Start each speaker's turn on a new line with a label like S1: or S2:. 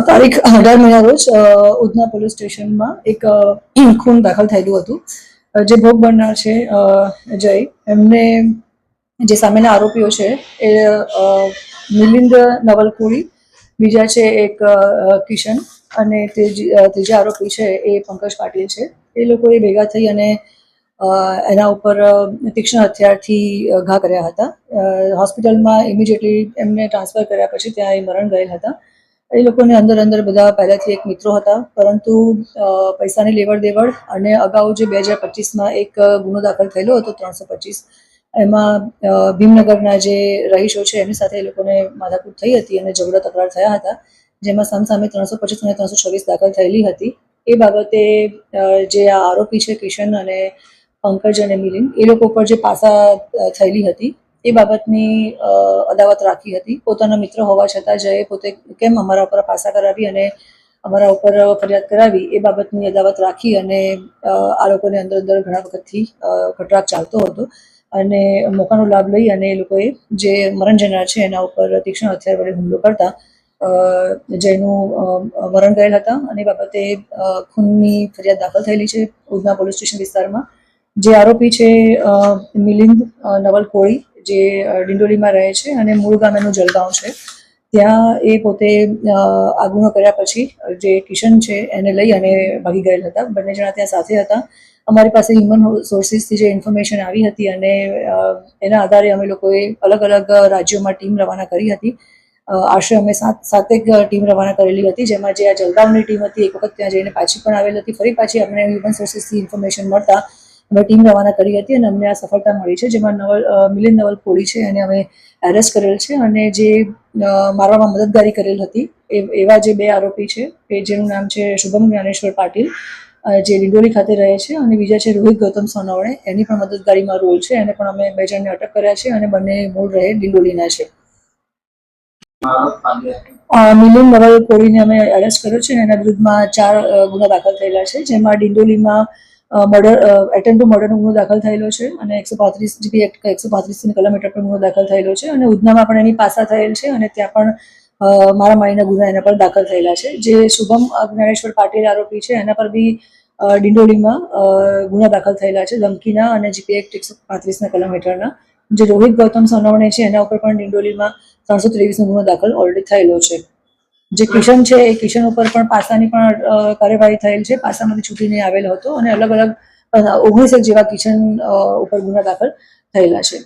S1: તારીખ 18 મેના રોજ ઉધના પોલીસ સ્ટેશનમાં એક ખૂન દાખલ થયેલું હતું. જે ભોગ બનનાર છે જય, એમને જે સામેના આરોપીઓ છે એ મિલિંદ નવલપુરી, બીજા છે એક કિશન અને ત્રીજા આરોપી છે એ પંકજ પાટીલ છે. એ લોકોએ ભેગા થઈ અને એના ઉપર તીક્ષ્ણ હથિયારથી ઘા કર્યા હતા. હોસ્પિટલમાં ઇમિડિયેટલી એમને ટ્રાન્સફર કર્યા પછી ત્યાં એ મરણ ગયેલ હતા. એ લોકોને અંદર બધા પહેલાથી એક મિત્રો હતા, પરંતુ પૈસાની લેવડ દેવડ અને અગાઉ જે 2025માં એક ગુનો દાખલ થયેલો હતો 325, એમાં ભીમનગરના જે રહીશો છે એમની સાથે એ લોકોને માથાકૂટ થઈ હતી અને ઝઘડા તકરાર થયા હતા, જેમાં સામસામે 325 અને 326 દાખલ થયેલી હતી. એ બાબતે જે આ આરોપી છે કિશન અને પંકજ અને મિલિંદ, એ લોકો પર જે પાસા થયેલી હતી એ બાબતની અદાવત રાખી હતી. પોતાના મિત્ર હોવા છતાં જયે પોતે કેમ અમારા ઉપર પાસા કરાવી અને અમારા ઉપર ફરિયાદ કરાવી એ બાબતની અદાવત રાખી અને આ લોકોને અંદર ઘણા વખતથી ખટરાક ચાલતો હતો અને મોકાનો લાભ લઈ અને એ લોકોએ જે મરણ જનાર છે એના ઉપર તીક્ષ્ણ હથિયાર વડે હુમલો કરતા જયનું મરણ ગયેલ હતા. અને એ બાબતે ખૂનની ફરિયાદ દાખલ થયેલી છે ઉધના પોલીસ સ્ટેશન વિસ્તારમાં. જે આરોપી છે મિલિંદ નવલ કોળી, જે ડિંડોલીમાં રહે છે અને મૂળ ગામ એનું જલગાંવ છે. ત્યાં એ પોતે આ ગુનો કર્યા પછી જે કિશન છે એને લઈ અને ભાગી ગયેલ હતા. બંને જણા ત્યાં સાથે હતા. અમારી પાસે હ્યુમન સોર્સિસથી જે ઇન્ફોર્મેશન આવી હતી અને એના આધારે અમે લોકોએ અલગ અલગ રાજ્યોમાં ટીમ રવાના કરી હતી. આશરે અમે સાતેક ટીમ રવાના કરેલી હતી, જેમાં જે આ જલગાંવની ટીમ હતી એક વખત ત્યાં જઈને પાછી પણ આવેલી હતી. ફરી પાછી અમને હ્યુમન સોર્સિસથી ઇન્ફોર્મેશન મળતા અમે ટીમ રવાના કરી હતી અને અમને આ સફળતા મળી છે, જેમાં મિલિંદ નવલ કોળી છે એને અમે એરેસ્ટ કરેલ છે. અને જે મારવામાં મદદગારી કરેલ હતી એવા જે બે આરોપી છે કે જેનું નામ છે શુભમ જ્ઞાનેશ્વર પાટીલ, જે ડિંડોલી ખાતે રહે છે, અને બીજા છે રોહિત ગૌતમ સોનવણે, એની પણ મદદગારીમાં રોલ છે. એને પણ અમે 2 જણને અટક કર્યા છે અને બંને મૂળ રહે ડિંડોલીના છે. મિલિંદ નવલ કોળીને અમે એરેસ્ટ કર્યો છે અને એના વિરુદ્ધમાં 4 ગુના દાખલ થયેલા છે, જેમાં ડિંડોલીમાં એટેમ્પ ટુ મર્ડરનો ગુનો દાખલ થયેલો છે અને 135 જીપી એક્ટ 135 કલમ હેઠળ ગુનો દાખલ થયેલો છે. અને ઉધનામાં પણ એની પાસા થયેલ છે અને ત્યાં પણ મારામારીના ગુના એના પર દાખલ થયેલા છે. જે શુભમ જ્ઞાનેશ્વર પાટીલ આરોપી છે એના પર બી ડિંડોલીમાં ગુના દાખલ થયેલા છે ધમકીના અને જીપી એક્ટ 135 કલમ હેઠળના. જે રોહિત ગૌતમ સોનવણે છે એના ઉપર પણ ડિંડોલીમાં 323નો ગુનો દાખલ ઓલરેડી થયેલો છે. જે કિશન છે એ કિશન ઉપર પણ પાસાની પણ કાર્યવાહી થયેલ છે. પાસામાંથી છૂટીને આવેલો હતો અને અલગ 19 જેવા કિશન ઉપર ગુના દાખલ થયેલા છે.